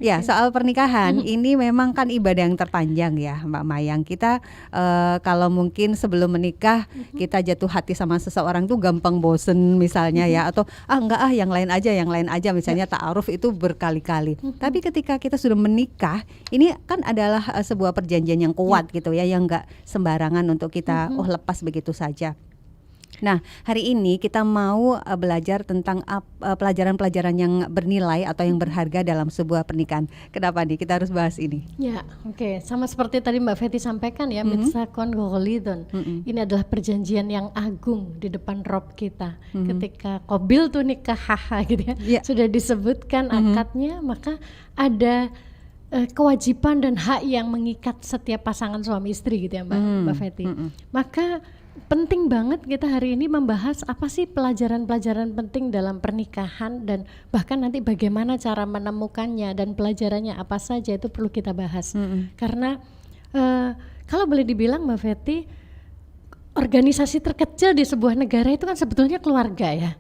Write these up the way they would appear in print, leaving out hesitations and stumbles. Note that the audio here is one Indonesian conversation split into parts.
Ya, soal pernikahan ini memang kan ibadah yang terpanjang ya, Mbak Mayang. Kita kalau mungkin sebelum menikah kita jatuh hati sama seseorang tuh gampang bosen misalnya ya, atau enggak yang lain aja misalnya ta'aruf itu berkali-kali. Tapi ketika kita sudah menikah, ini kan adalah sebuah perjanjian yang kuat gitu ya, yang enggak sembarangan untuk kita lepas begitu saja. Nah, hari ini kita mau belajar tentang pelajaran-pelajaran yang bernilai atau yang berharga dalam sebuah pernikahan. Kenapa nih kita harus bahas ini? Ya, oke. Sama seperti tadi Mbak Fetty sampaikan ya, mitsaqon ghalidun. Ini adalah perjanjian yang agung di depan Rob kita. Ketika qabil tuh nikah haha gitu ya, sudah disebutkan akadnya, maka ada kewajiban dan hak yang mengikat setiap pasangan suami istri gitu ya Mbak Fetty. Maka penting banget kita hari ini membahas apa sih pelajaran-pelajaran penting dalam pernikahan, dan bahkan nanti bagaimana cara menemukannya dan pelajarannya apa saja, itu perlu kita bahas. Karena kalau boleh dibilang Mbak Fetty, organisasi terkecil di sebuah negara itu kan sebetulnya keluarga ya.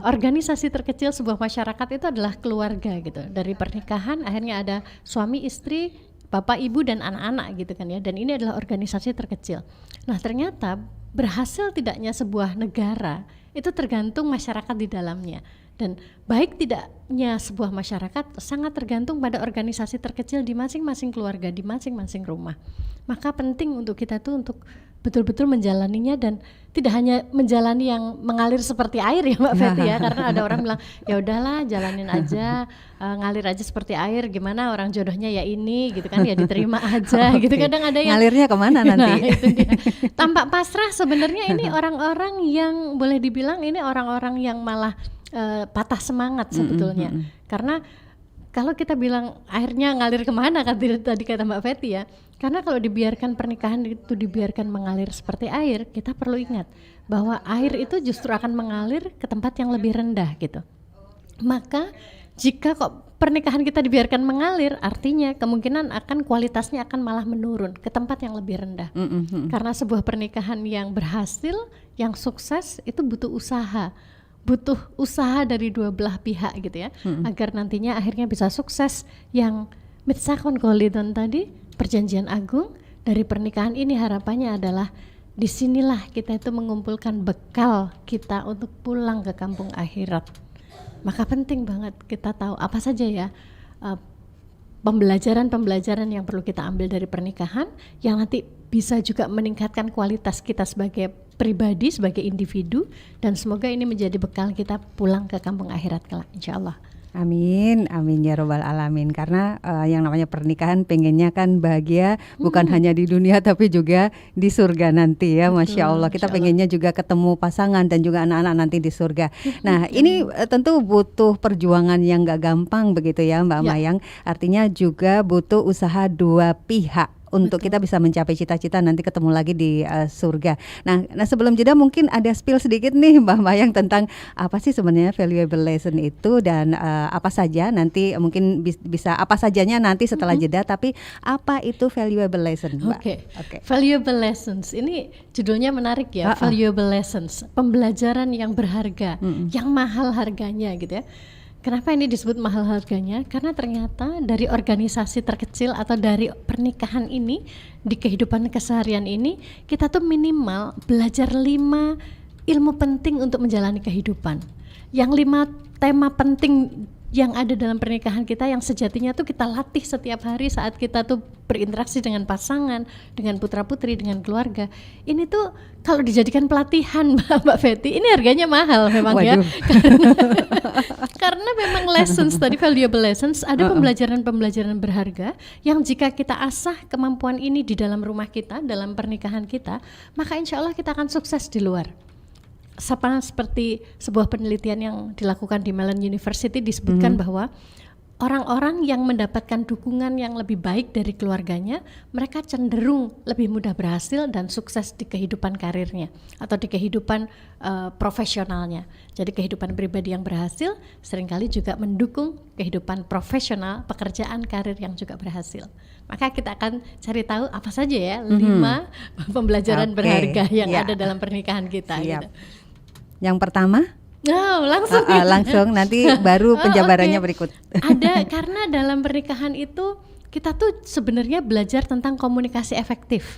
Organisasi terkecil sebuah masyarakat itu adalah keluarga gitu. Dari pernikahan akhirnya ada suami istri, bapak ibu dan anak-anak gitu kan ya. Dan ini adalah organisasi terkecil. Nah, ternyata berhasil tidaknya sebuah negara itu tergantung masyarakat di dalamnya, dan baik tidaknya sebuah masyarakat sangat tergantung pada organisasi terkecil di masing-masing keluarga, di masing-masing rumah. Maka penting untuk kita tuh untuk betul-betul menjalaninya, dan tidak hanya menjalani yang mengalir seperti air ya Mbak Fetty ya, karena ada orang bilang ya udahlah jalanin aja, ngalir aja seperti air, gimana orang jodohnya ya ini gitu kan, ya diterima aja gitu. Kadang ada yang ngalirnya kemana nanti? Nah, itu dia. Tampak pasrah sebenarnya. Ini orang-orang yang boleh dibilang ini orang-orang yang malah patah semangat sebetulnya. Karena kalau kita bilang akhirnya ngalir kemana kan tadi kata Mbak Fetty ya, karena kalau dibiarkan pernikahan itu dibiarkan mengalir seperti air, kita perlu ingat bahwa air itu justru akan mengalir ke tempat yang lebih rendah gitu. Maka jika kok pernikahan kita dibiarkan mengalir, artinya kemungkinan akan kualitasnya akan malah menurun ke tempat yang lebih rendah. Karena sebuah pernikahan yang berhasil, yang sukses itu butuh usaha dari dua belah pihak gitu ya, agar nantinya akhirnya bisa sukses. Yang mitsaqon ghalidun tadi, perjanjian agung dari pernikahan ini, harapannya adalah disinilah kita itu mengumpulkan bekal kita untuk pulang ke kampung akhirat. Maka penting banget kita tahu apa saja ya pembelajaran yang perlu kita ambil dari pernikahan, yang nanti bisa juga meningkatkan kualitas kita sebagai pribadi, sebagai individu, dan semoga ini menjadi bekal kita pulang ke kampung akhirat kelak insyaallah. Amin, amin ya robbal alamin. Karena yang namanya pernikahan pengennya kan bahagia, bukan hanya di dunia tapi juga di surga nanti ya. Masya Allah, kita pengennya juga ketemu pasangan dan juga anak-anak nanti di surga. Nah ini tentu butuh perjuangan yang gak gampang begitu ya Mbak Mayang. Artinya juga butuh usaha dua pihak untuk kita bisa mencapai cita-cita nanti ketemu lagi di surga. Nah sebelum jeda mungkin ada spill sedikit nih Mbak Mayang tentang apa sih sebenarnya valuable lesson itu, dan apa saja nanti mungkin bisa apa sajanya nanti setelah jeda, tapi apa itu valuable lesson Mbak? Oke. Valuable lessons ini judulnya menarik ya. Valuable lessons, pembelajaran yang berharga, yang mahal harganya gitu ya. Kenapa ini disebut mahal harganya? Karena ternyata dari organisasi terkecil atau dari pernikahan ini, di kehidupan keseharian ini, kita tuh minimal belajar 5 ilmu penting untuk menjalani kehidupan. Yang 5 tema penting yang ada dalam pernikahan kita, yang sejatinya tuh kita latih setiap hari saat kita tuh berinteraksi dengan pasangan, dengan putra-putri, dengan keluarga. Ini tuh kalau dijadikan pelatihan Mbak Fetty, ini harganya mahal memang. Waduh. Ya karena memang lessons tadi, valuable lessons, ada pembelajaran-pembelajaran berharga yang jika kita asah kemampuan ini di dalam rumah kita, dalam pernikahan kita, maka insya Allah kita akan sukses di luar. Seperti sebuah penelitian yang dilakukan di Mellon University disebutkan bahwa orang-orang yang mendapatkan dukungan yang lebih baik dari keluarganya, mereka cenderung lebih mudah berhasil dan sukses di kehidupan karirnya atau di kehidupan profesionalnya. Jadi kehidupan pribadi yang berhasil seringkali juga mendukung kehidupan profesional, pekerjaan karir yang juga berhasil. Maka kita akan cari tahu apa saja ya 5 pembelajaran berharga yang ada dalam pernikahan kita. Gitu. Yang pertama? Langsung nanti baru penjabarannya berikut. Ada, karena dalam pernikahan itu kita tuh sebenarnya belajar tentang komunikasi efektif.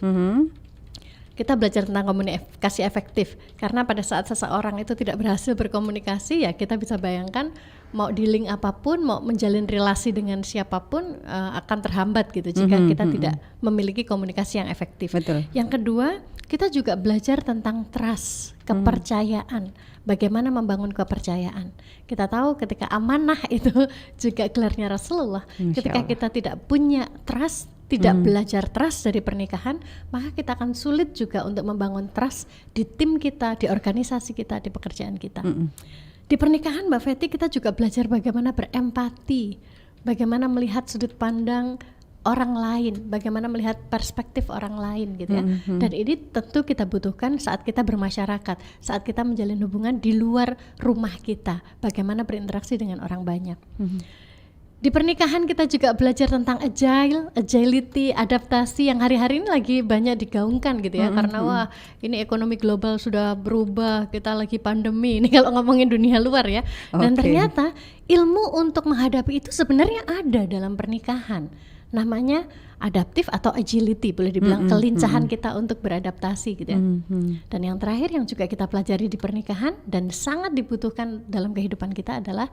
Kita belajar tentang komunikasi efektif karena pada saat seseorang itu tidak berhasil berkomunikasi, ya kita bisa bayangkan mau dealing apapun, mau menjalin relasi dengan siapapun akan terhambat gitu jika kita tidak memiliki komunikasi yang efektif. Betul. Yang kedua, kita juga belajar tentang trust, kepercayaan. Bagaimana membangun kepercayaan. Kita tahu ketika amanah itu juga gelarnya Rasulullah. Ketika kita tidak punya trust, tidak belajar trust dari pernikahan, maka kita akan sulit juga untuk membangun trust di tim kita, di organisasi kita, di pekerjaan kita. Di pernikahan Mbak Fetty kita juga belajar bagaimana berempati, bagaimana melihat sudut pandang orang lain, bagaimana melihat perspektif orang lain gitu ya. Dan ini tentu kita butuhkan saat kita bermasyarakat, saat kita menjalin hubungan di luar rumah kita, bagaimana berinteraksi dengan orang banyak. Di pernikahan kita juga belajar tentang agility, adaptasi yang hari-hari ini lagi banyak digaungkan gitu ya. Karena wah, ini ekonomi global sudah berubah, kita lagi pandemi ini kalau ngomongin dunia luar ya. Dan ternyata ilmu untuk menghadapi itu sebenarnya ada dalam pernikahan. Namanya adaptif atau agility, boleh dibilang kelincahan kita untuk beradaptasi gitu ya. Dan yang terakhir yang juga kita pelajari di pernikahan dan sangat dibutuhkan dalam kehidupan kita adalah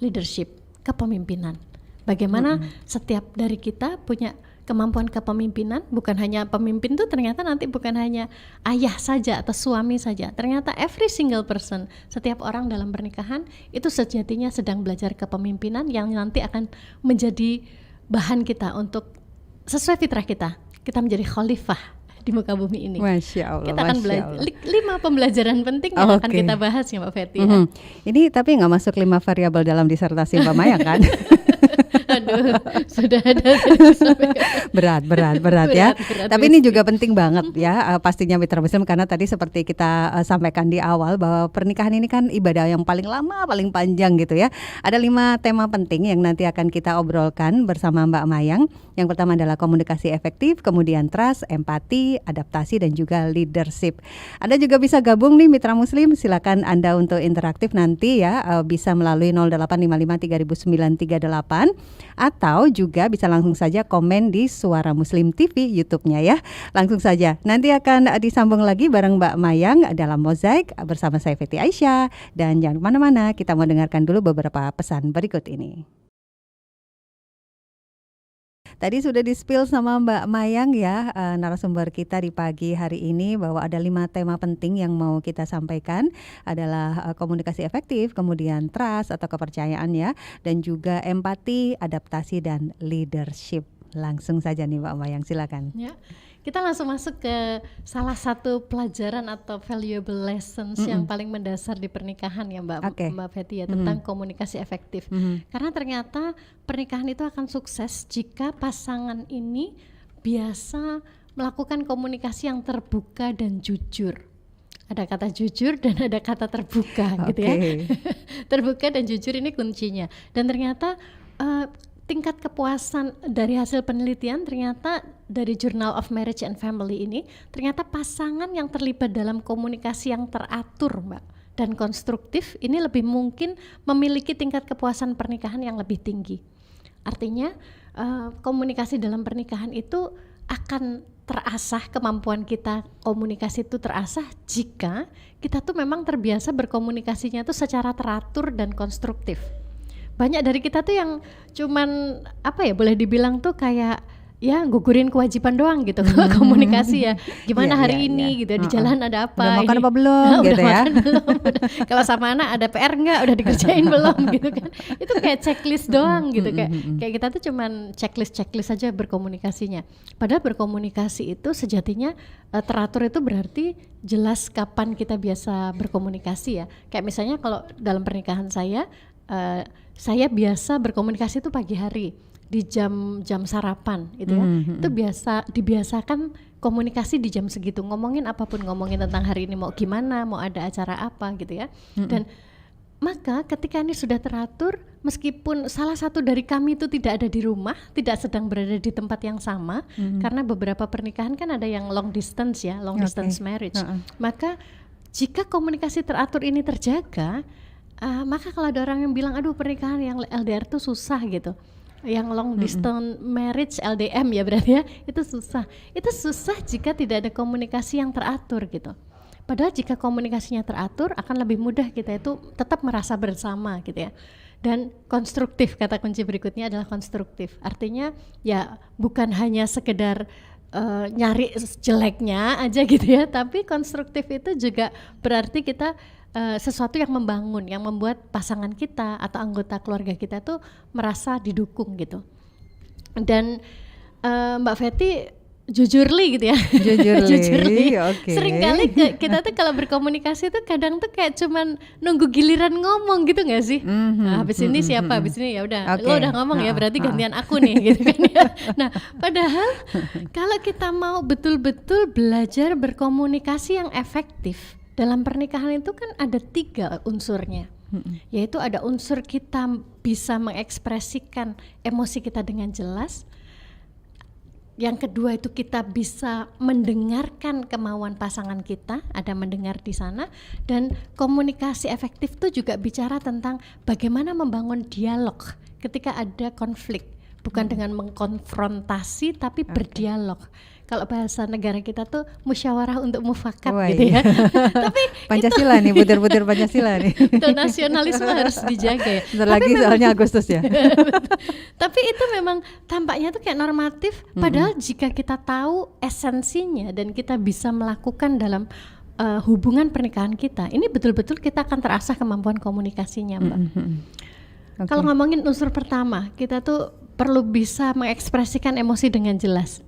leadership, kepemimpinan. Bagaimana setiap dari kita punya kemampuan kepemimpinan, bukan hanya pemimpin tuh ternyata nanti bukan hanya ayah saja atau suami saja. Ternyata every single person, setiap orang dalam pernikahan itu sejatinya sedang belajar kepemimpinan yang nanti akan menjadi bahan kita untuk sesuai fitrah kita menjadi khalifah di muka bumi ini. Masya Allah. Kita akan belajar 5 pembelajaran penting yang akan kita bahas ya Mbak Fetty. Ini tapi nggak masuk 5 variabel dalam disertasi Mbak Maya kan? Aduh, sudah ada. berat ya. Tapi ini juga penting banget ya, pastinya mitra muslim, karena tadi seperti kita sampaikan di awal bahwa pernikahan ini kan ibadah yang paling lama, paling panjang gitu ya. Ada 5 tema penting yang nanti akan kita obrolkan bersama Mbak Mayang. Yang pertama adalah komunikasi efektif, kemudian trust, empati, adaptasi, dan juga leadership. Anda juga bisa gabung nih mitra muslim, silakan Anda untuk interaktif nanti ya, bisa melalui 0855 300938 atau juga bisa langsung saja komen di Suara Muslim TV YouTube-nya ya. Langsung saja. Nanti akan disambung lagi bareng Mbak Mayang dalam Mozaik bersama saya Fetty Aisyah, dan jangan kemana-mana, kita mau dengarkan dulu beberapa pesan berikut ini. Tadi sudah di-spill sama Mbak Mayang ya, narasumber kita di pagi hari ini, bahwa ada 5 tema penting yang mau kita sampaikan adalah komunikasi efektif, kemudian trust atau kepercayaan ya, dan juga empati, adaptasi, dan leadership. Langsung saja nih Mbak Mayang, silakan. Ya, kita langsung masuk ke salah satu pelajaran atau valuable lessons yang paling mendasar di pernikahan ya Mbak Fetty ya, tentang komunikasi efektif. Karena ternyata pernikahan itu akan sukses jika pasangan ini biasa melakukan komunikasi yang terbuka dan jujur. Ada kata jujur dan ada kata terbuka gitu ya. Terbuka dan jujur ini kuncinya. Dan ternyata tingkat kepuasan dari hasil penelitian, ternyata dari Journal of Marriage and Family ini, ternyata pasangan yang terlibat dalam komunikasi yang teratur Mbak dan konstruktif ini lebih mungkin memiliki tingkat kepuasan pernikahan yang lebih tinggi. Artinya komunikasi dalam pernikahan itu akan terasah, kemampuan kita komunikasi itu terasah jika kita tuh memang terbiasa berkomunikasinya tuh secara teratur dan konstruktif. Banyak dari kita tuh yang cuman boleh dibilang tuh kayak ya gugurin kewajiban doang gitu kalau komunikasi ya. Gimana hari ini gitu, di jalan ada apa? Udah makan apa belum gitu ya? Kalau sama anak ada PR enggak? Udah dikerjain belum gitu kan? Itu kayak checklist doang gitu, kayak kita tuh cuman checklist aja berkomunikasinya. Padahal berkomunikasi itu sejatinya teratur itu berarti jelas kapan kita biasa berkomunikasi ya. Kayak misalnya kalau dalam pernikahan saya biasa berkomunikasi itu pagi hari di jam sarapan gitu ya. Itu dibiasakan komunikasi di jam segitu, ngomongin apapun, ngomongin tentang hari ini mau gimana, mau ada acara apa gitu ya. Dan maka ketika ini sudah teratur, meskipun salah satu dari kami itu tidak ada di rumah, tidak sedang berada di tempat yang sama, karena beberapa pernikahan kan ada yang long distance ya, long distance marriage. Maka jika komunikasi teratur ini terjaga, Maka kalau ada orang yang bilang aduh pernikahan yang LDR tuh susah gitu, yang long distance marriage LDM ya berarti ya, itu susah jika tidak ada komunikasi yang teratur gitu. Padahal jika komunikasinya teratur akan lebih mudah kita itu tetap merasa bersama gitu ya. Dan konstruktif, kata kunci berikutnya adalah konstruktif. Artinya ya bukan hanya sekedar nyari jeleknya aja gitu ya, tapi konstruktif itu juga berarti kita sesuatu yang membangun, yang membuat pasangan kita atau anggota keluarga kita tuh merasa didukung gitu. Dan Mbak Fetty jujurly gitu ya. Jujurly. Okay. Seringkali kita tuh kalau berkomunikasi tuh kadang tuh kayak cuman nunggu giliran ngomong gitu nggak sih? Nah, habis ini siapa? Habis ini ya udah, lo udah ngomong ya berarti gantian aku nih gitu kan ya. Nah, padahal kalau kita mau betul-betul belajar berkomunikasi yang efektif dalam pernikahan itu kan ada 3 unsurnya. Yaitu ada unsur kita bisa mengekspresikan emosi kita dengan jelas. Yang kedua itu kita bisa mendengarkan kemauan pasangan kita, ada mendengar di sana. Dan komunikasi efektif itu juga bicara tentang bagaimana membangun dialog ketika ada konflik, bukan dengan mengkonfrontasi tapi berdialog. Kalau bahasa negara kita tuh musyawarah untuk mufakat gitu ya. Tapi Pancasila nih, butir-butir Pancasila nih. Itu nasionalisme harus dijaga ya. Bentar lagi soalnya Agustus ya. Tapi itu memang tampaknya tuh kayak normatif, padahal jika kita tahu esensinya dan kita bisa melakukan dalam hubungan pernikahan kita, ini betul-betul kita akan terasah kemampuan komunikasinya, Mbak. Kalau ngomongin unsur pertama, kita tuh perlu bisa mengekspresikan emosi dengan jelas.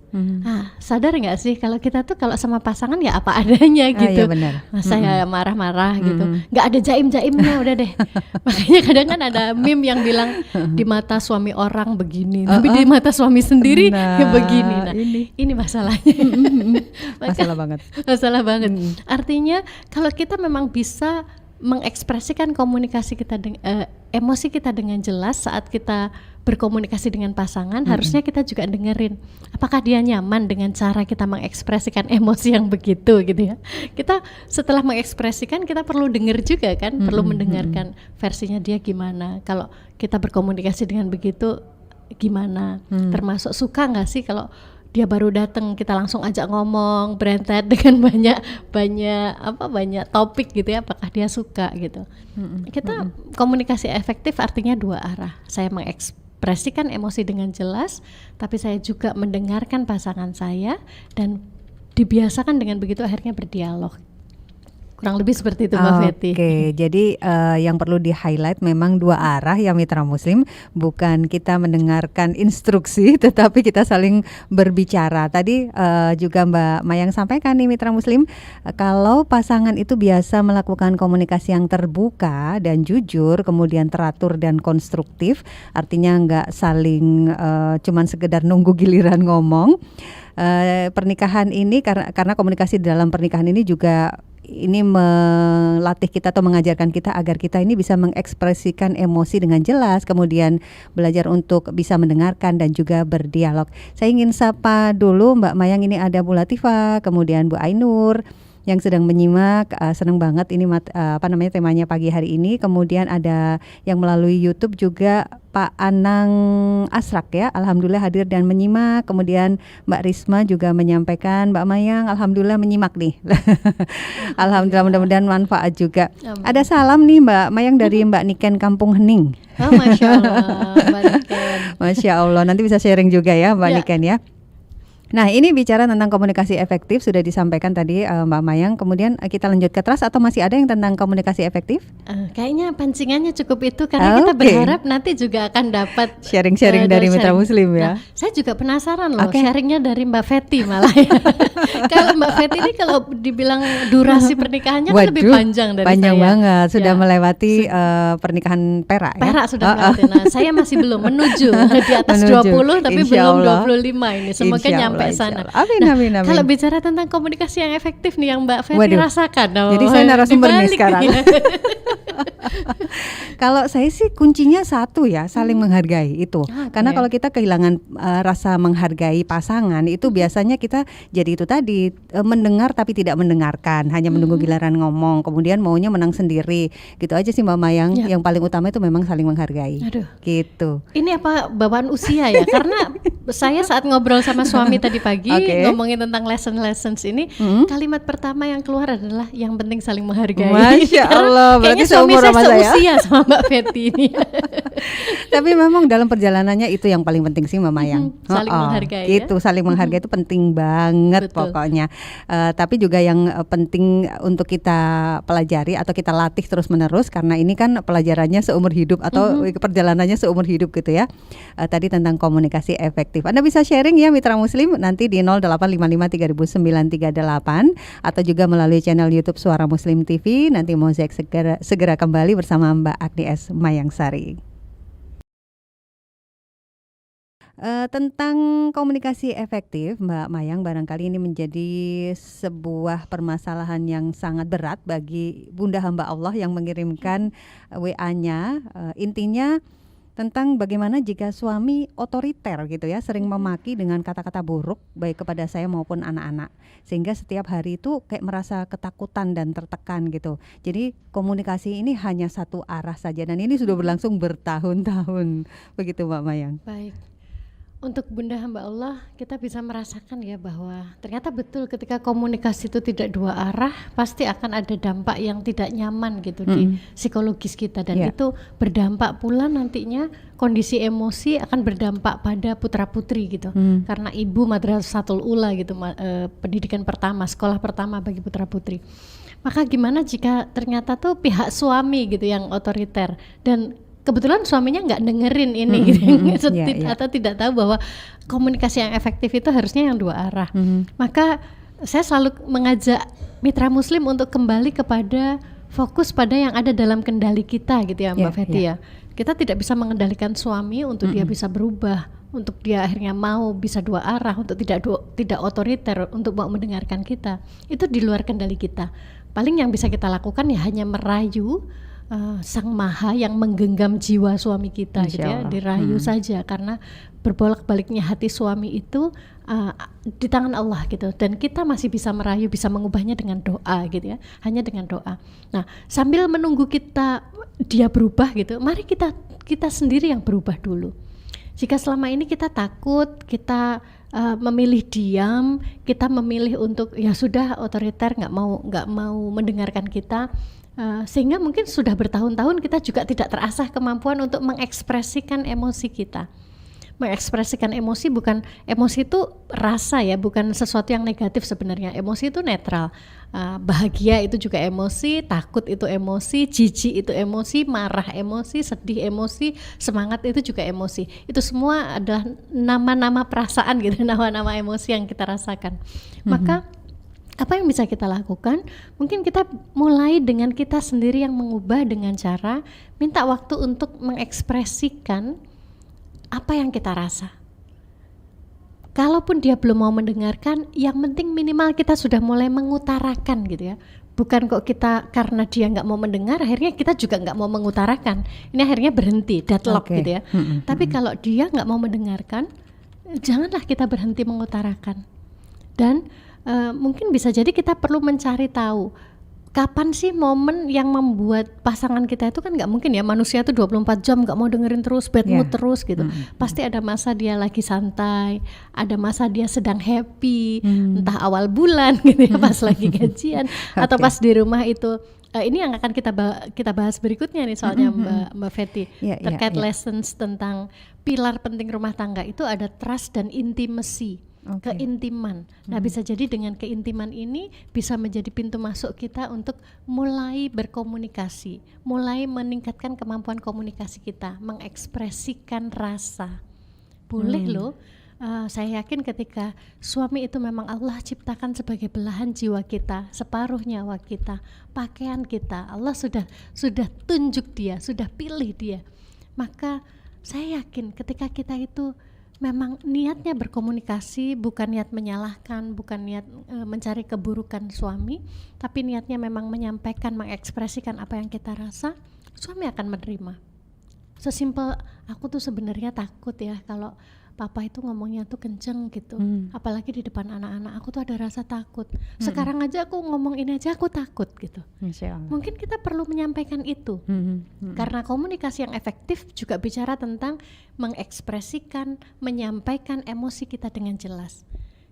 Sadar nggak sih kalau kita tuh kalau sama pasangan ya apa adanya gitu. Iya benar. Saya marah-marah gitu, nggak ada jaim-jaimnya udah deh. Makanya kadang kan ada meme yang bilang di mata suami orang begini, tapi di mata suami sendiri ya begini. Nah, ini masalahnya. Masalah banget. Artinya kalau kita memang bisa mengekspresikan komunikasi kita emosi kita dengan jelas saat kita berkomunikasi dengan pasangan, harusnya kita juga dengerin apakah dia nyaman dengan cara kita mengekspresikan emosi yang begitu gitu ya. Kita setelah mengekspresikan kita perlu denger juga kan, perlu mendengarkan versinya dia gimana. Kalau kita berkomunikasi dengan begitu gimana, termasuk suka nggak sih kalau dia baru datang kita langsung ajak ngomong berentet dengan banyak topik gitu ya, apakah dia suka gitu. Kita komunikasi efektif artinya 2 arah. Saya mengekspresikan emosi dengan jelas, tapi saya juga mendengarkan pasangan saya dan dibiasakan dengan begitu akhirnya berdialog. Kurang lebih seperti itu Mbak Fetty. Oke, jadi yang perlu di-highlight memang 2 arah ya mitra muslim, bukan kita mendengarkan instruksi tetapi kita saling berbicara. Tadi juga Mbak Mayang sampaikan nih mitra muslim, kalau pasangan itu biasa melakukan komunikasi yang terbuka dan jujur, kemudian teratur dan konstruktif, artinya nggak saling cuman sekedar nunggu giliran ngomong. Pernikahan ini karena komunikasi dalam pernikahan ini juga ini melatih kita atau mengajarkan kita agar kita ini bisa mengekspresikan emosi dengan jelas, kemudian belajar untuk bisa mendengarkan dan juga berdialog. Saya ingin sapa dulu Mbak Mayang, ini ada Bu Latifah, kemudian Bu Ainur yang sedang menyimak. Senang banget ini temanya pagi hari ini. Kemudian ada yang melalui YouTube juga Pak Anang Asrak ya, alhamdulillah hadir dan menyimak. Kemudian Mbak Risma juga menyampaikan, Mbak Mayang alhamdulillah menyimak nih. Alhamdulillah, mudah-mudahan manfaat juga. Ada salam nih Mbak Mayang dari Mbak Niken Kampung Hening. Oh, Masya Allah Mbak Niken. Masya Allah, nanti bisa sharing juga ya Mbak Niken ya. Nah, ini bicara tentang komunikasi efektif sudah disampaikan tadi Mbak Mayang. Kemudian kita lanjut ke trust atau masih ada yang tentang komunikasi efektif? Kayaknya pancingannya cukup itu karena kita berharap nanti juga akan dapat sharing-sharing dari mitra muslim ya. Nah, saya juga penasaran loh sharingnya dari Mbak Fetty malah ya. Kalau Mbak Fetty ini kalau dibilang durasi pernikahannya kan lebih panjang dari panjang saya. Banget, sudah melewati pernikahan perak ya. Perak sudah melewati. Nah, saya masih belum menuju di atas 20 tapi belum 25 ini. Semoga nyampe sampai sana. Amin, Nah, amin, amin. kalau bicara tentang komunikasi yang efektif nih yang Mbak Fetty Waduh. rasakan. Jadi saya narasumber nih dibalik sekarang. ya. Kalau saya sih kuncinya satu ya, saling menghargai itu. Karena kalau kita kehilangan rasa menghargai pasangan itu biasanya kita jadi itu tadi, mendengar tapi tidak mendengarkan, hanya menunggu giliran ngomong, kemudian maunya menang sendiri. Gitu aja sih Mbak Mayang. Ya. Yang paling utama itu memang saling menghargai. Aduh. Gitu. Ini apa bawaan usia ya? Karena saya saat ngobrol sama suami tadi pagi ngomongin tentang lessons ini, kalimat pertama yang keluar adalah yang penting saling menghargai. Masya Allah, berarti seumur sama saya. Seusia sama Mbak Fetty ini. Tapi memang dalam perjalanannya itu yang paling penting sih Mbak Mayang. Saling menghargai. Gitu, saling menghargai itu penting banget. Betul. Pokoknya. Tapi juga yang penting untuk kita pelajari atau kita latih terus-menerus, karena ini kan pelajarannya seumur hidup atau perjalanannya seumur hidup gitu ya. Tadi tentang komunikasi efektif. Anda bisa sharing ya Mitra Muslim nanti di 0855 atau juga melalui channel YouTube Suara Muslim TV. Nanti Mozaik segera kembali bersama Mbak Agnes Mayangsari. Tentang komunikasi efektif, Mbak Mayang, barangkali ini menjadi sebuah permasalahan yang sangat berat bagi Bunda hamba Allah yang mengirimkan WA-nya. Intinya tentang bagaimana jika suami otoriter gitu ya, sering memaki dengan kata-kata buruk baik kepada saya maupun anak-anak, sehingga setiap hari itu kayak merasa ketakutan dan tertekan gitu. Jadi komunikasi ini hanya satu arah saja dan ini sudah berlangsung bertahun-tahun. Begitu Mbak Mayang. Baik. Untuk Bunda hamba Allah, kita bisa merasakan ya bahwa ternyata betul ketika komunikasi itu tidak dua arah, pasti akan ada dampak yang tidak nyaman gitu di psikologis kita, dan itu berdampak pula nantinya kondisi emosi akan berdampak pada putra putri gitu. Karena ibu madrasatul ula gitu, pendidikan pertama, sekolah pertama bagi putra putri. Maka gimana jika ternyata tuh pihak suami gitu yang otoriter dan kebetulan suaminya nggak dengerin ini gitu, atau tidak tahu bahwa komunikasi yang efektif itu harusnya yang dua arah. Maka saya selalu mengajak mitra muslim untuk kembali kepada fokus pada yang ada dalam kendali kita gitu ya Mbak Fetty ya. Kita tidak bisa mengendalikan suami untuk dia bisa berubah, untuk dia akhirnya mau bisa dua arah, untuk tidak otoriter, untuk mau mendengarkan kita. Itu di luar kendali kita. Paling yang bisa kita lakukan ya hanya merayu Sang Maha yang menggenggam jiwa suami kita gitu ya, dirayu saja, karena berbolak-baliknya hati suami itu di tangan Allah gitu, dan kita masih bisa merayu, bisa mengubahnya dengan doa gitu ya, hanya dengan doa. Nah, sambil menunggu dia berubah gitu, mari kita sendiri yang berubah dulu. Jika selama ini kita takut, kita memilih diam, kita memilih untuk ya sudah otoriter, nggak mau mendengarkan kita, sehingga mungkin sudah bertahun-tahun kita juga tidak terasah kemampuan untuk mengekspresikan emosi kita. Mengekspresikan emosi, bukan emosi itu rasa ya, bukan sesuatu yang negatif sebenarnya. Emosi itu netral. Bahagia itu juga emosi, takut itu emosi, jijik itu emosi, marah emosi, sedih emosi, semangat itu juga emosi. Itu semua adalah nama-nama perasaan gitu, nama-nama emosi yang kita rasakan. Maka apa yang bisa kita lakukan? Mungkin kita mulai dengan kita sendiri yang mengubah dengan cara minta waktu untuk mengekspresikan apa yang kita rasa. Kalaupun dia belum mau mendengarkan, yang penting minimal kita sudah mulai mengutarakan gitu ya. Bukan kok kita karena dia nggak mau mendengar, akhirnya kita juga nggak mau mengutarakan. Ini akhirnya berhenti, deadlock gitu ya. Tapi kalau dia nggak mau mendengarkan, janganlah kita berhenti mengutarakan. Dan mungkin bisa jadi kita perlu mencari tahu kapan sih momen yang membuat pasangan kita itu, kan nggak mungkin ya manusia itu 24 jam nggak mau dengerin terus, bad mood terus gitu. Pasti ada masa dia lagi santai, ada masa dia sedang happy, entah awal bulan gitu ya, pas lagi gajian atau pas di rumah itu. Ini yang akan kita bahas berikutnya nih soalnya Mbak Fetty, terkait lessons tentang pilar penting rumah tangga itu ada trust dan intimacy. Keintiman. Nah, bisa jadi dengan keintiman ini bisa menjadi pintu masuk kita untuk mulai berkomunikasi, mulai meningkatkan kemampuan komunikasi kita, mengekspresikan rasa. Boleh loh. Saya yakin ketika suami itu memang Allah ciptakan sebagai belahan jiwa kita, separuh nyawa kita, pakaian kita, Allah sudah tunjuk dia, sudah pilih dia. Maka saya yakin ketika kita itu memang niatnya berkomunikasi, bukan niat menyalahkan, bukan niat mencari keburukan suami, tapi niatnya memang menyampaikan, mengekspresikan apa yang kita rasa, suami akan menerima. Sesimpel, aku tuh sebenarnya takut ya kalau papa itu ngomongnya tuh kenceng gitu, apalagi di depan anak-anak, aku tuh ada rasa takut. Sekarang aja aku ngomong ini aja aku takut gitu. Mungkin kita perlu menyampaikan itu, karena komunikasi yang efektif juga bicara tentang mengekspresikan, menyampaikan emosi kita dengan jelas.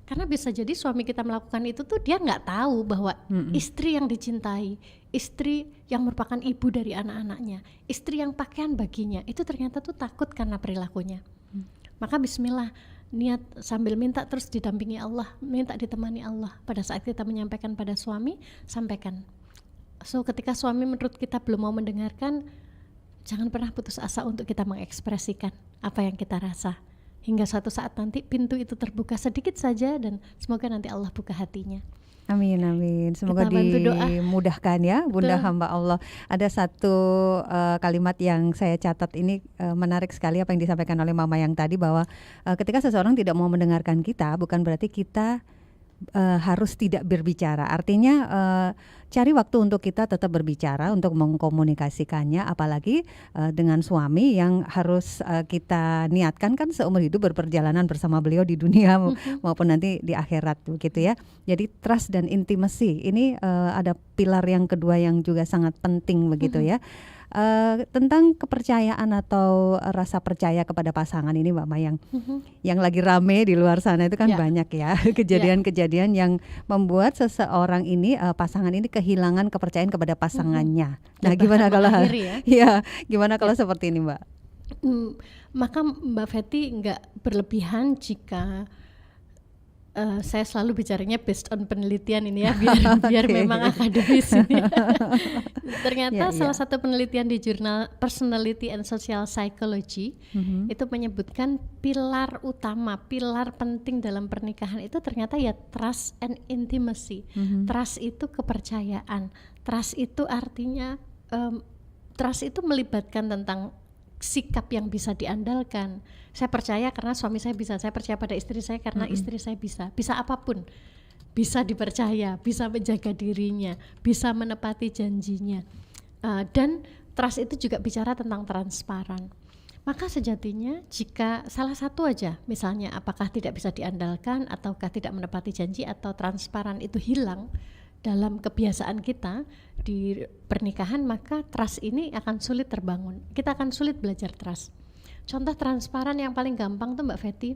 Karena bisa jadi suami kita melakukan itu tuh dia nggak tahu bahwa istri yang dicintai, istri yang merupakan ibu dari anak-anaknya, istri yang pakaian baginya, itu ternyata tuh takut karena perilakunya. Maka bismillah, niat sambil minta terus didampingi Allah, minta ditemani Allah. Pada saat kita menyampaikan pada suami, sampaikan. So ketika suami menurut kita belum mau mendengarkan, jangan pernah putus asa untuk kita mengekspresikan apa yang kita rasa. Hingga suatu saat nanti pintu itu terbuka sedikit saja dan semoga nanti Allah buka hatinya. Amin, amin. Semoga dimudahkan ya, Bunda hamba Allah. Ada satu kalimat yang saya catat ini menarik sekali apa yang disampaikan oleh Mama yang tadi, bahwa ketika seseorang tidak mau mendengarkan kita, bukan berarti kita harus tidak berbicara. Artinya cari waktu untuk kita tetap berbicara, untuk mengkomunikasikannya, apalagi dengan suami yang harus kita niatkan kan seumur hidup berperjalanan bersama beliau di dunia maupun nanti di akhirat begitu ya. Jadi trust dan intimacy ini ada pilar yang kedua yang juga sangat penting begitu ya. Tentang kepercayaan atau rasa percaya kepada pasangan ini Mbak Mayang, yang lagi rame di luar sana itu kan banyak ya kejadian-kejadian yang membuat seseorang ini, pasangan ini kehilangan kepercayaan kepada pasangannya. Nah, gimana kalau gimana kalau seperti ini Mbak? Maka Mbak Fetty nggak berlebihan jika saya selalu bicaranya based on penelitian ini ya, biar memang akademis ini. Ternyata salah satu penelitian di jurnal Personality and Social Psychology itu menyebutkan pilar utama, pilar penting dalam pernikahan itu ternyata ya trust and intimacy. Trust itu kepercayaan, trust itu artinya trust itu melibatkan tentang sikap yang bisa diandalkan. Saya percaya karena suami saya bisa, saya percaya pada istri saya karena istri saya bisa apapun, bisa dipercaya, bisa menjaga dirinya, bisa menepati janjinya, dan trust itu juga bicara tentang transparan. Maka sejatinya jika salah satu aja, misalnya apakah tidak bisa diandalkan ataukah tidak menepati janji atau transparan itu hilang dalam kebiasaan kita di pernikahan, maka trust ini akan sulit terbangun. Kita akan sulit belajar trust. Contoh transparan yang paling gampang tuh Mbak Fetty,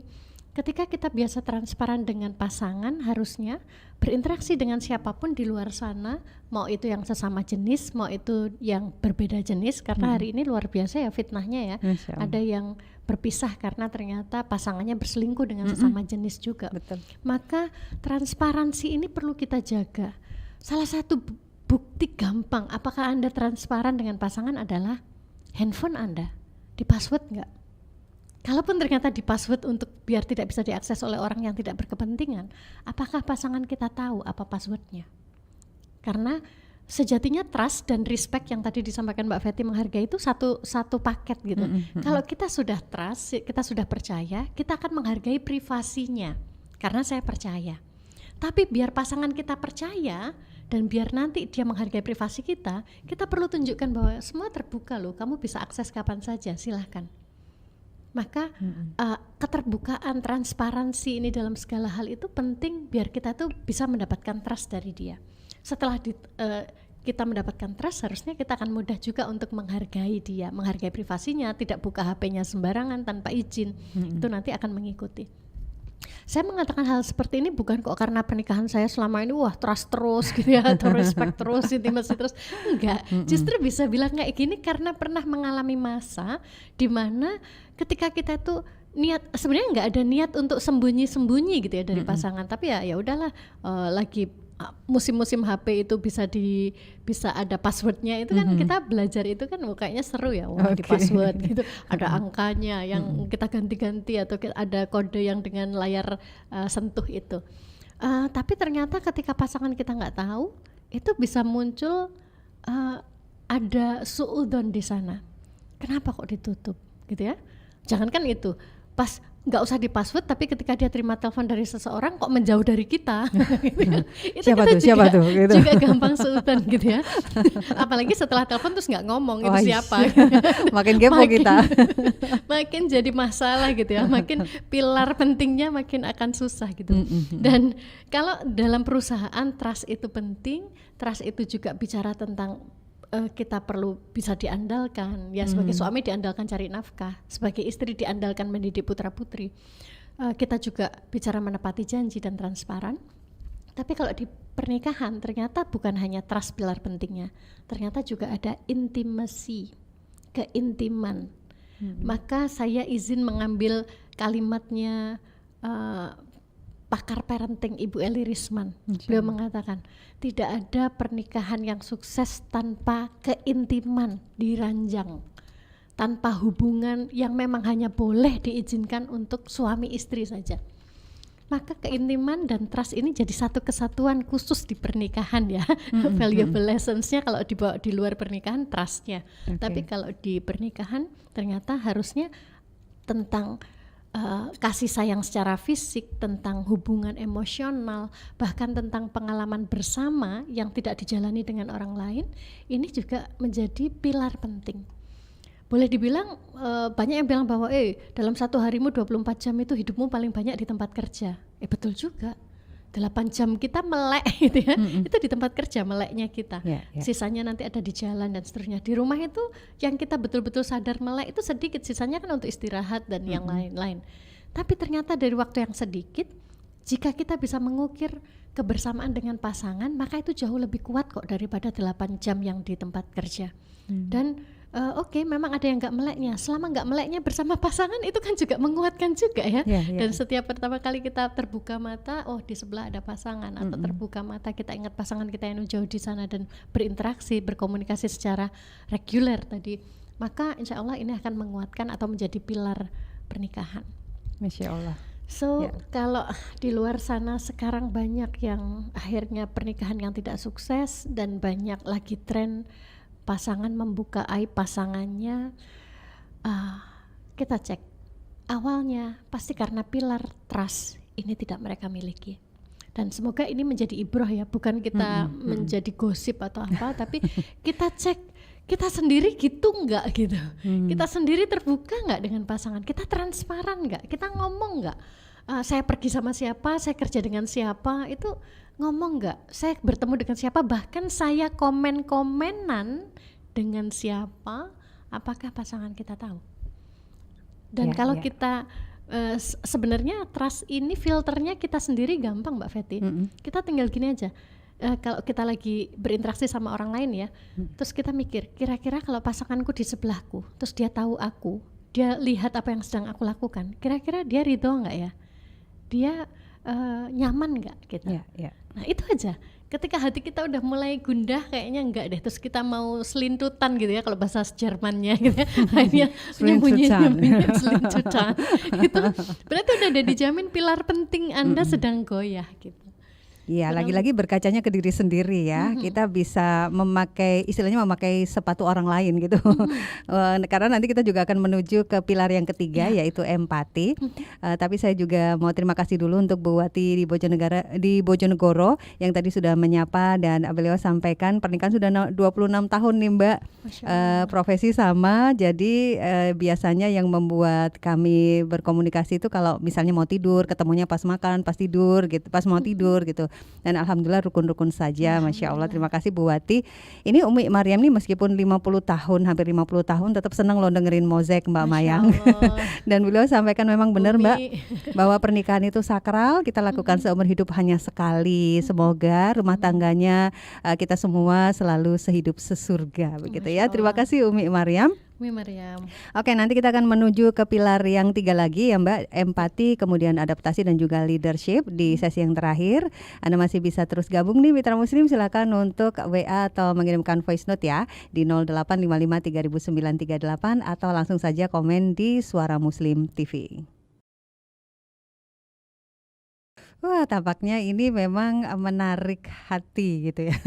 ketika kita biasa transparan dengan pasangan, harusnya berinteraksi dengan siapapun di luar sana, mau itu yang sesama jenis, mau itu yang berbeda jenis, karena hari ini luar biasa ya fitnahnya ya. Ada yang berpisah karena ternyata pasangannya berselingkuh dengan sesama jenis juga. Betul. Maka transparansi ini perlu kita jaga. Salah satu bukti gampang apakah Anda transparan dengan pasangan adalah handphone Anda di password nggak? Kalaupun ternyata di password untuk biar tidak bisa diakses oleh orang yang tidak berkepentingan, apakah pasangan kita tahu apa passwordnya? Karena sejatinya trust dan respect yang tadi disampaikan Mbak Fetty, menghargai itu satu paket gitu. Kalau kita sudah trust, kita sudah percaya, kita akan menghargai privasinya karena saya percaya. Tapi biar pasangan kita percaya dan biar nanti dia menghargai privasi kita perlu tunjukkan bahwa semua terbuka loh, kamu bisa akses kapan saja, silahkan. Maka keterbukaan, transparansi ini dalam segala hal itu penting biar kita tuh bisa mendapatkan trust dari dia. Setelah kita mendapatkan trust, harusnya kita akan mudah juga untuk menghargai dia, menghargai privasinya, tidak buka HP-nya sembarangan tanpa izin. Itu nanti akan mengikuti. Saya mengatakan hal seperti ini bukan kok karena pernikahan saya selama ini trust terus gitu ya, atau respect terus, intimasi terus, enggak. Justru bisa bilang kayak gini karena pernah mengalami masa di mana ketika kita tuh niat, sebenarnya nggak ada niat untuk sembunyi-sembunyi gitu ya dari pasangan, tapi ya udahlah, lagi musim-musim HP itu bisa ada passwordnya itu kan, kita belajar itu kan kayaknya seru ya, di password gitu ada angkanya yang kita ganti-ganti atau ada kode yang dengan layar sentuh itu, tapi ternyata ketika pasangan kita nggak tahu, itu bisa muncul ada suudzon di sana. Kenapa kok ditutup gitu ya? Jangankan itu, pas nggak usah di password, tapi ketika dia terima telepon dari seseorang kok menjauh dari kita. Itu siapa kita tuh, siapa tuh, gitu. juga gampang seutan gitu ya. Apalagi setelah telepon terus nggak ngomong itu siapa. Makin kepo kita. Makin jadi masalah gitu ya. Makin pilar pentingnya makin akan susah gitu. Dan kalau dalam perusahaan trust itu penting, trust itu juga bicara tentang kita perlu bisa diandalkan ya, sebagai suami diandalkan cari nafkah, sebagai istri diandalkan mendidik putra putri. Kita juga bicara menepati janji dan transparan. Tapi kalau di pernikahan ternyata bukan hanya trust pilar pentingnya, ternyata juga ada intimacy, keintiman. Maka saya izin mengambil kalimatnya pakar parenting Ibu Eli Risman. Beliau mengatakan tidak ada pernikahan yang sukses tanpa keintiman diranjang, tanpa hubungan yang memang hanya boleh diizinkan untuk suami istri saja. Maka keintiman dan trust ini jadi satu kesatuan khusus di pernikahan ya. Valuable lessons-nya kalau dibawa di luar pernikahan trust-nya. Tapi kalau di pernikahan ternyata harusnya tentang kasih sayang secara fisik, tentang hubungan emosional, bahkan tentang pengalaman bersama yang tidak dijalani dengan orang lain, ini juga menjadi pilar penting. Boleh dibilang banyak yang bilang bahwa dalam satu harimu 24 jam itu hidupmu paling banyak di tempat kerja. Betul juga. 8 jam kita melek gitu ya, itu di tempat kerja meleknya kita. Sisanya nanti ada di jalan dan seterusnya. Di rumah itu yang kita betul-betul sadar melek itu sedikit, sisanya kan untuk istirahat dan yang lain-lain. Tapi ternyata dari waktu yang sedikit, jika kita bisa mengukir kebersamaan dengan pasangan, maka itu jauh lebih kuat kok daripada 8 jam yang di tempat kerja. Dan memang ada yang nggak meleknya. Selama nggak meleknya bersama pasangan itu kan juga menguatkan juga ya. Dan setiap pertama kali kita terbuka mata, di sebelah ada pasangan, atau terbuka mata kita ingat pasangan kita yang jauh di sana dan berinteraksi, berkomunikasi secara reguler tadi, maka insya Allah ini akan menguatkan atau menjadi pilar pernikahan. Masya Allah. Kalau di luar sana sekarang banyak yang akhirnya pernikahan yang tidak sukses dan banyak lagi tren pasangan membuka aib pasangannya, kita cek awalnya pasti karena pilar trust ini tidak mereka miliki. Dan semoga ini menjadi ibrah ya, bukan kita menjadi gosip atau apa, tapi kita cek kita sendiri gitu enggak gitu. Kita sendiri terbuka enggak dengan pasangan, kita transparan enggak, kita ngomong enggak, saya pergi sama siapa, saya kerja dengan siapa, itu ngomong enggak, saya bertemu dengan siapa, bahkan saya komen-komenan dengan siapa, apakah pasangan kita tahu. Dan kalau kita sebenarnya trust ini filternya kita sendiri gampang Mbak Fetty. Kita tinggal gini aja, kalau kita lagi berinteraksi sama orang lain ya, terus kita mikir kira-kira kalau pasanganku di sebelahku, terus dia tahu aku, dia lihat apa yang sedang aku lakukan, kira-kira dia ridho enggak ya, dia nyaman enggak gitu. Nah itu aja. Ketika hati kita udah mulai gundah, kayaknya enggak deh, terus kita mau selintutan gitu ya, kalau bahasa Jermannya gitu ya, hanya nyembunyi selintutan gitu, berarti udah ada dijamin pilar penting Anda sedang goyah gitu. Iya, lagi-lagi berkacanya ke diri sendiri ya. Kita bisa memakai, istilahnya memakai sepatu orang lain gitu. Karena nanti kita juga akan menuju ke pilar yang ketiga, yaitu empati. Tapi saya juga mau terima kasih dulu untuk Bu Wati di Bojonegoro yang tadi sudah menyapa, dan beliau sampaikan pernikahan sudah 26 tahun nih Mbak. Profesi sama, jadi biasanya yang membuat kami berkomunikasi itu kalau misalnya mau tidur, ketemunya pas makan, pas tidur gitu, pas mau tidur gitu. Dan alhamdulillah rukun-rukun saja, Masya Allah. Terima kasih Bu Wati. Ini Umi Maryam nih meskipun 50 tahun, hampir 50 tahun tetap senang loh dengerin Mozek Mbak Mayang. Dan beliau sampaikan memang benar Mbak, bahwa pernikahan itu sakral, kita lakukan seumur hidup hanya sekali. Semoga rumah tangganya kita semua selalu sehidup sesurga begitu ya. Terima kasih Umi Maryam. Oke, nanti kita akan menuju ke pilar yang 3 lagi ya Mbak, empati, kemudian adaptasi dan juga leadership di sesi yang terakhir. Anda masih bisa terus gabung nih Mitra Muslim, silakan untuk WA atau mengirimkan voice note ya di 0855300938 atau langsung saja komen di Suara Muslim TV. Wah, tampaknya ini memang menarik hati gitu ya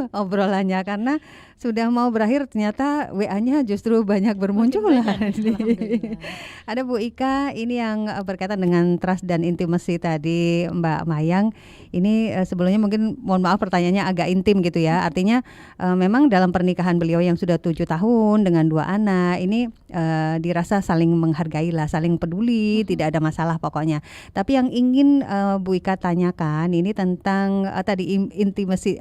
obrolannya, karena sudah mau berakhir ternyata WA-nya justru banyak bermunculan. Ada Bu Ika, ini yang berkaitan dengan trust dan intimacy tadi Mbak Mayang. Ini sebelumnya mungkin mohon maaf pertanyaannya agak intim gitu ya. Artinya memang dalam pernikahan beliau yang sudah 7 tahun dengan 2 anak ini dirasa saling menghargai lah, saling peduli, tidak ada masalah pokoknya. Tapi yang ingin Bu Ika tanyakan ini tentang tadi intimasi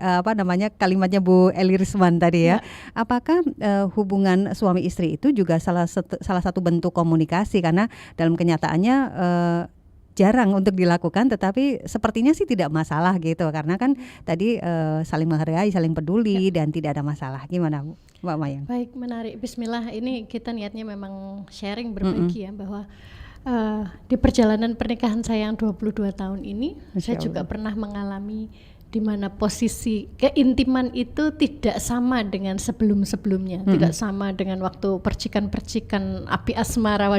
kalimatnya Bu Eli Risman tadi ya. Apakah hubungan suami istri itu juga salah satu bentuk komunikasi, karena dalam kenyataannya jarang untuk dilakukan, tetapi sepertinya sih tidak masalah gitu, karena kan tadi saling menghargai, saling peduli dan tidak ada masalah. Gimana Mbak Mayang? Baik, menarik. Bismillah, ini kita niatnya memang sharing, berbagi ya, bahwa di perjalanan pernikahan saya yang 22 tahun ini, saya juga pernah mengalami di mana posisi keintiman itu tidak sama dengan sebelum-sebelumnya, tidak sama dengan waktu percikan-percikan api asmara,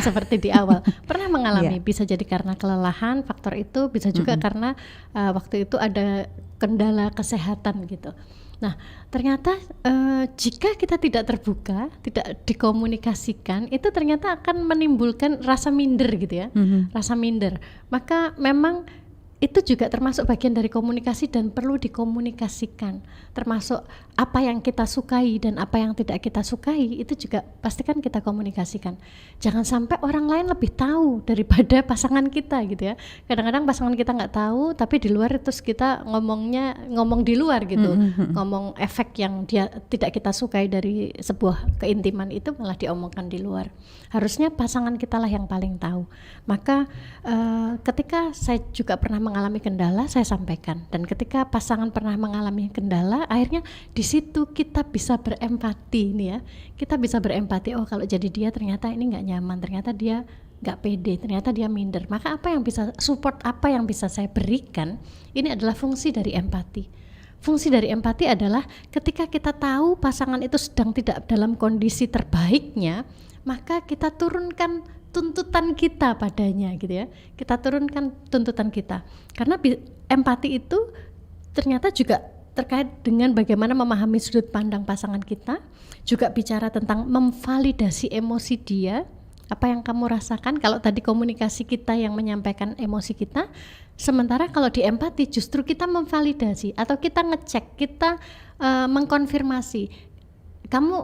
seperti di awal. Pernah mengalami, bisa jadi karena kelelahan, faktor itu, bisa juga karena waktu itu ada kendala kesehatan gitu. Nah, ternyata jika kita tidak terbuka, tidak dikomunikasikan, itu ternyata akan menimbulkan rasa minder gitu ya, rasa minder. Maka memang itu juga termasuk bagian dari komunikasi dan perlu dikomunikasikan, termasuk apa yang kita sukai dan apa yang tidak kita sukai, itu juga pastikan kita komunikasikan. Jangan sampai orang lain lebih tahu daripada pasangan kita gitu ya. Kadang-kadang pasangan kita nggak tahu, tapi di luar terus kita ngomong di luar gitu, ngomong efek yang dia tidak kita sukai dari sebuah keintiman itu malah diomongkan di luar. Harusnya pasangan kita lah yang paling tahu. Maka ketika saya juga pernah mengalami kendala, saya sampaikan, dan ketika pasangan pernah mengalami kendala, akhirnya di situ kita bisa berempati nih ya, kita bisa berempati. Oh, kalau jadi dia ternyata ini nggak nyaman, ternyata dia nggak pede, ternyata dia minder. Maka apa yang bisa support, apa yang bisa saya berikan, ini adalah fungsi dari empati. Fungsi dari empati adalah ketika kita tahu pasangan itu sedang tidak dalam kondisi terbaiknya, maka kita turunkan tuntutan kita padanya gitu ya. Kita turunkan tuntutan kita. Karena empati itu ternyata juga terkait dengan bagaimana memahami sudut pandang pasangan kita, juga bicara tentang memvalidasi emosi dia. Apa yang kamu rasakan? Kalau tadi komunikasi kita yang menyampaikan emosi kita, sementara kalau di empati justru kita memvalidasi atau kita ngecek, kita mengkonfirmasi. Kamu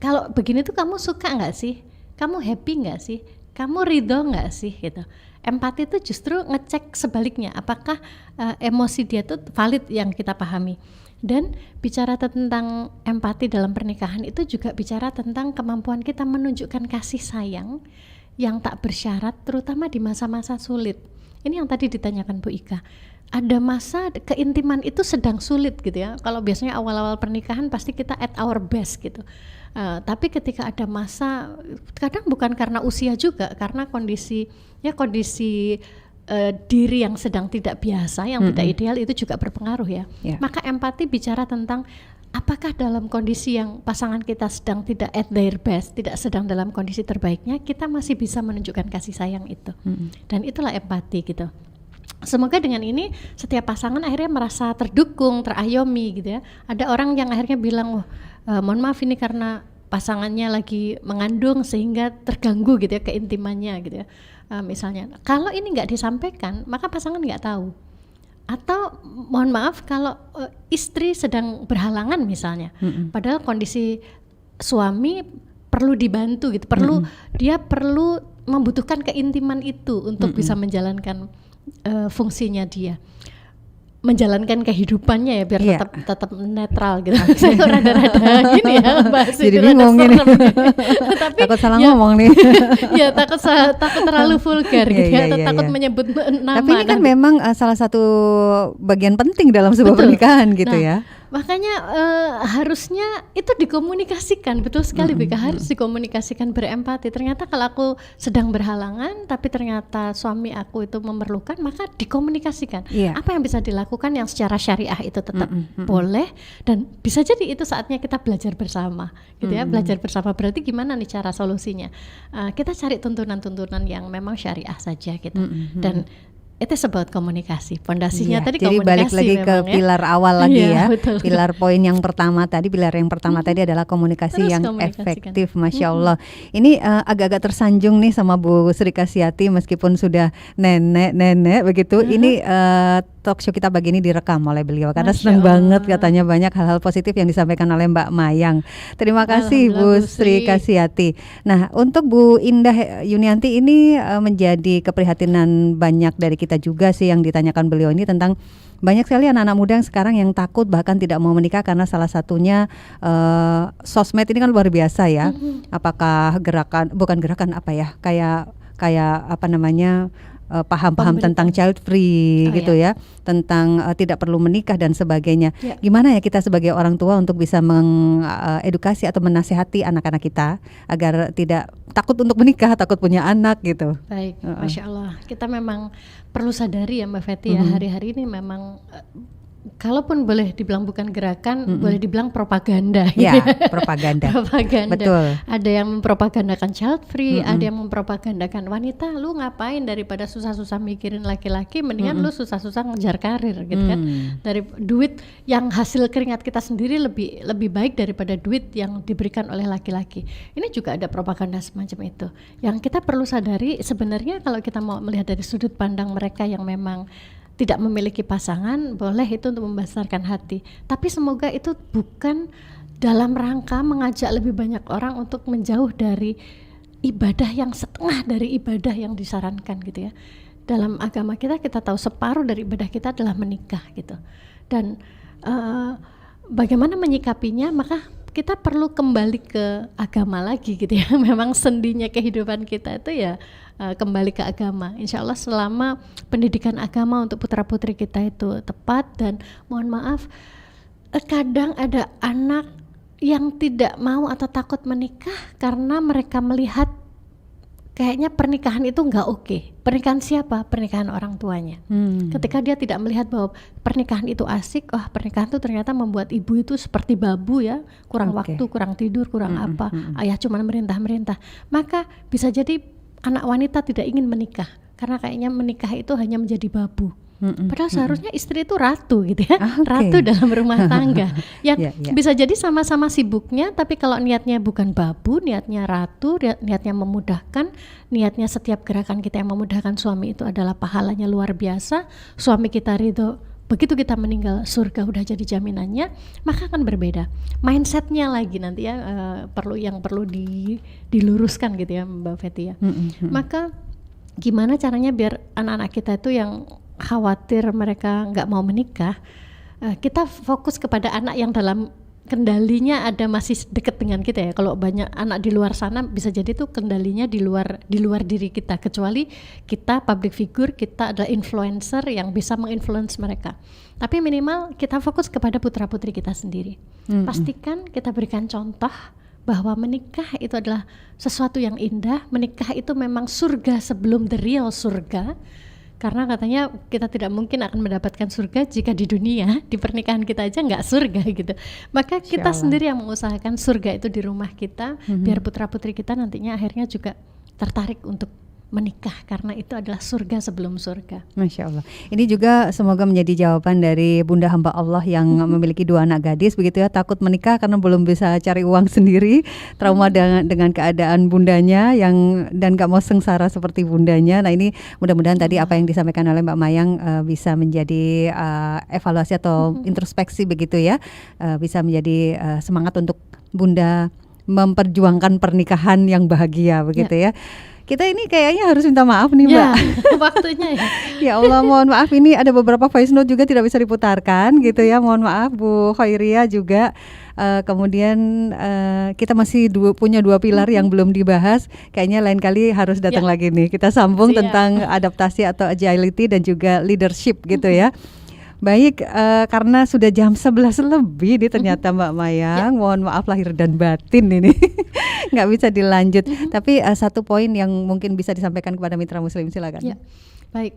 kalau begini tuh kamu suka nggak sih? Kamu happy nggak sih? Kamu ridho nggak sih gitu. Empati itu justru ngecek sebaliknya, apakah emosi dia tuh valid yang kita pahami. Dan bicara tentang empati dalam pernikahan itu juga bicara tentang kemampuan kita menunjukkan kasih sayang yang tak bersyarat, terutama di masa-masa sulit. Ini yang tadi ditanyakan Bu Ika. Ada masa keintiman itu sedang sulit gitu ya. Kalau biasanya awal-awal pernikahan pasti kita at our best gitu. Tapi ketika ada masa, kadang bukan karena usia juga, karena kondisi diri yang sedang tidak biasa, yang tidak ideal, itu juga berpengaruh ya. Maka empati bicara tentang apakah dalam kondisi yang pasangan kita sedang tidak at their best, tidak sedang dalam kondisi terbaiknya, kita masih bisa menunjukkan kasih sayang itu. Dan itulah empati gitu. Semoga dengan ini setiap pasangan akhirnya merasa terdukung, terayomi gitu ya. Ada orang yang akhirnya bilang, mohon maaf ini karena pasangannya lagi mengandung sehingga terganggu gitu ya keintimannya gitu ya. Misalnya kalau ini nggak disampaikan maka pasangan nggak tahu. Atau mohon maaf kalau istri sedang berhalangan misalnya, padahal kondisi suami perlu dibantu gitu, dia perlu membutuhkan keintiman itu untuk bisa menjalankan fungsinya dia, menjalankan kehidupannya ya biar tetap netral gitu. Saya rada-rada gini ya bahas jadi bingung ini. Tapi takut salah ngomong nih. Ya takut terlalu vulgar gitu ya, takut menyebut nama. Tapi ini kan memang salah satu bagian penting dalam sebuah pernikahan gitu ya. Makanya harusnya itu dikomunikasikan, betul sekali Bika, harus dikomunikasikan, berempati. Ternyata kalau aku sedang berhalangan tapi ternyata suami aku itu memerlukan, maka dikomunikasikan. Apa yang bisa dilakukan yang secara syariah itu tetap boleh, dan bisa jadi itu saatnya kita belajar bersama gitu ya. Belajar bersama berarti gimana nih cara solusinya? Kita cari tuntunan-tuntunan yang memang syariah saja gitu. Dan It is about komunikasi. Pondasinya tadi jadi komunikasi. Jadi balik lagi ke pilar awal lagi ya. Betul. Pilar poin yang pertama tadi, pilar yang pertama tadi adalah komunikasi yang efektif. Masya Allah. Ini agak-agak tersanjung nih sama Bu Sri Kasyati meskipun sudah nenek begitu. Ini talk show kita pagi ini direkam oleh beliau karena senang banget katanya banyak hal-hal positif yang disampaikan oleh Mbak Mayang. Terima kasih Bu Sri Kasyati. Nah, untuk Bu Indah Yunianti ini menjadi keprihatinan banyak dari kita juga sih yang ditanyakan beliau ini tentang banyak sekali anak-anak muda yang sekarang yang takut bahkan tidak mau menikah karena salah satunya sosmed ini kan luar biasa ya. Apakah bukan gerakan apa ya, kayak apa namanya, paham-paham tentang child free gitu ya, tentang tidak perlu menikah dan sebagainya. Gimana ya kita sebagai orang tua untuk bisa mengedukasi atau menasihati anak-anak kita agar tidak takut untuk menikah, takut punya anak gitu. Baik, Masya Allah. Kita memang perlu sadari ya Mbak Fetty ya, hari-hari ini memang kalaupun boleh dibilang bukan gerakan, boleh dibilang propaganda. Ya, propaganda. Betul. Ada yang mempropagandakan child free, ada yang mempropagandakan wanita, lu ngapain daripada susah-susah mikirin laki-laki, mendingan lu susah-susah ngejar karir gitu kan. Dari duit yang hasil keringat kita sendiri lebih baik daripada duit yang diberikan oleh laki-laki. Ini juga ada propaganda semacam itu. Yang kita perlu sadari sebenarnya kalau kita mau melihat dari sudut pandang mereka yang memang tidak memiliki pasangan, boleh itu untuk membesarkan hati. Tapi semoga itu bukan dalam rangka mengajak lebih banyak orang untuk menjauh dari ibadah yang setengah dari ibadah yang disarankan gitu ya. Dalam agama kita tahu separuh dari ibadah kita adalah menikah gitu. Dan bagaimana menyikapinya, maka kita perlu kembali ke agama lagi gitu ya. Memang sendinya kehidupan kita itu ya kembali ke agama. Insya Allah selama pendidikan agama untuk putra-putri kita itu tepat. Dan mohon maaf, kadang ada anak yang tidak mau atau takut menikah karena mereka melihat kayaknya pernikahan itu nggak oke. Pernikahan siapa? Pernikahan orang tuanya. Ketika dia tidak melihat bahwa pernikahan itu asik, pernikahan itu ternyata membuat ibu itu seperti babu ya, kurang waktu, kurang tidur, kurang apa, ayah cuma merintah-merintah. Maka bisa jadi anak wanita tidak ingin menikah karena kayaknya menikah itu hanya menjadi babu. Padahal seharusnya istri itu ratu gitu ya, ratu dalam rumah tangga. Bisa jadi sama-sama sibuknya, tapi kalau niatnya bukan babu, niatnya ratu, niatnya memudahkan, niatnya setiap gerakan kita yang memudahkan suami itu adalah pahalanya luar biasa. Suami kita ridho, begitu kita meninggal surga udah jadi jaminannya, maka akan berbeda. Mindsetnya lagi nanti ya perlu diluruskan gitu ya Mbak Fetty ya. Maka gimana caranya biar anak-anak kita itu yang khawatir mereka nggak mau menikah, kita fokus kepada anak yang dalam kendalinya ada masih dekat dengan kita ya. Kalau banyak anak di luar sana bisa jadi tuh kendalinya di luar diri kita, kecuali kita public figure, kita adalah influencer yang bisa menginfluence mereka. Tapi minimal kita fokus kepada putra-putri kita sendiri. Pastikan kita berikan contoh bahwa menikah itu adalah sesuatu yang indah. Menikah itu memang surga sebelum the real surga. Karena katanya kita tidak mungkin akan mendapatkan surga jika di dunia, di pernikahan kita aja nggak surga gitu. Maka kita sendiri yang mengusahakan surga itu di rumah kita, biar putra-putri kita nantinya akhirnya juga tertarik untuk menikah, karena itu adalah surga sebelum surga. Masya Allah. Ini juga semoga menjadi jawaban dari Bunda hamba Allah yang memiliki 2 anak gadis begitu ya, takut menikah karena belum bisa cari uang sendiri, trauma dengan keadaan bundanya dan gak mau sengsara seperti bundanya. Nah ini mudah-mudahan tadi apa yang disampaikan oleh Mbak Mayang bisa menjadi evaluasi atau introspeksi begitu ya, bisa menjadi semangat untuk Bunda memperjuangkan pernikahan yang bahagia begitu ya. Kita ini kayaknya harus minta maaf nih Mbak. Waktunya ya. Ya Allah, mohon maaf, ini ada beberapa voice note juga tidak bisa diputarkan gitu ya. Mohon maaf Bu Khairia juga. Kemudian kita masih punya 2 pilar yang belum dibahas. Kayaknya lain kali harus datang lagi nih. Kita sambung tentang adaptasi atau agility dan juga leadership gitu ya. Baik, karena sudah jam 11 lebih nih ternyata Mbak Mayang, mohon maaf lahir dan batin ini nggak bisa dilanjut. Tapi satu poin yang mungkin bisa disampaikan kepada mitra muslim, silakan. Ya, baik.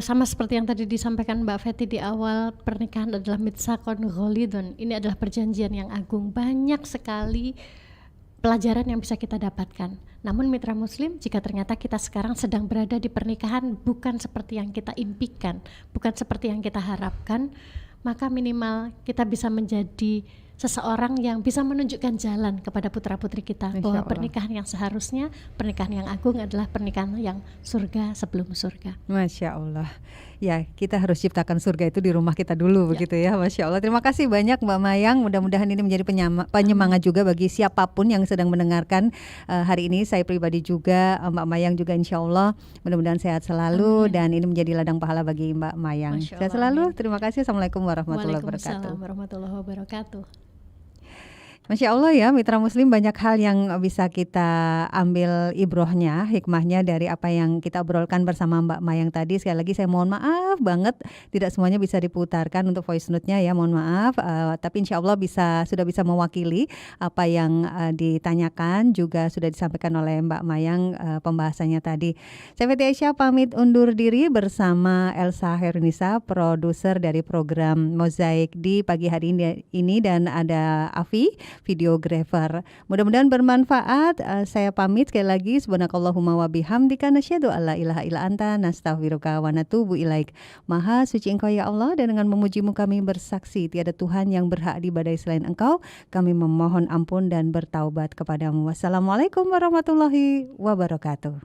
Sama seperti yang tadi disampaikan Mbak Fetty di awal, pernikahan adalah mitsaqun ghalidun. Ini adalah perjanjian yang agung. Banyak sekali pelajaran yang bisa kita dapatkan. Namun mitra muslim, jika ternyata kita sekarang sedang berada di pernikahan bukan seperti yang kita impikan, bukan seperti yang kita harapkan, maka minimal kita bisa menjadi seseorang yang bisa menunjukkan jalan kepada putra-putri kita bahwa pernikahan yang seharusnya, pernikahan yang agung adalah pernikahan yang surga sebelum surga. Masya Allah. Ya, kita harus ciptakan surga itu di rumah kita dulu, begitu ya. Masya Allah. Terima kasih banyak Mbak Mayang. Mudah-mudahan ini menjadi penyemangat juga bagi siapapun yang sedang mendengarkan hari ini. Saya pribadi juga, Mbak Mayang juga insya Allah. Mudah-mudahan sehat selalu. Dan ini menjadi ladang pahala bagi Mbak Mayang. Sehat selalu. Terima kasih. Assalamualaikum warahmatullahi wabarakatuh. Waalaikumsalam warahmatullahi wabarakatuh. Masya Allah ya, mitra muslim, banyak hal yang bisa kita ambil ibrohnya, hikmahnya dari apa yang kita obrolkan bersama Mbak Mayang tadi. Sekali lagi saya mohon maaf banget tidak semuanya bisa diputarkan untuk voice note-nya ya, mohon maaf. Tapi insya Allah sudah bisa mewakili apa yang ditanyakan, juga sudah disampaikan oleh Mbak Mayang pembahasannya tadi. Saya Feti Aisyah pamit undur diri bersama Elsa Hernisa, produser dari program Mozaik di pagi hari ini, dan ada Afi, videographer. Mudah-mudahan bermanfaat. Saya pamit sekali lagi. Subhanakallahumma wa bihamdika nasyhadu alla ilaha illa anta nastaghfiruka wa natubu ilaik. Maha suci Engkau ya Allah, dan dengan memujimu kami bersaksi tiada Tuhan yang berhak diibadahi selain Engkau. Kami memohon ampun dan bertaubat kepadamu. Wassalamualaikum warahmatullahi wabarakatuh.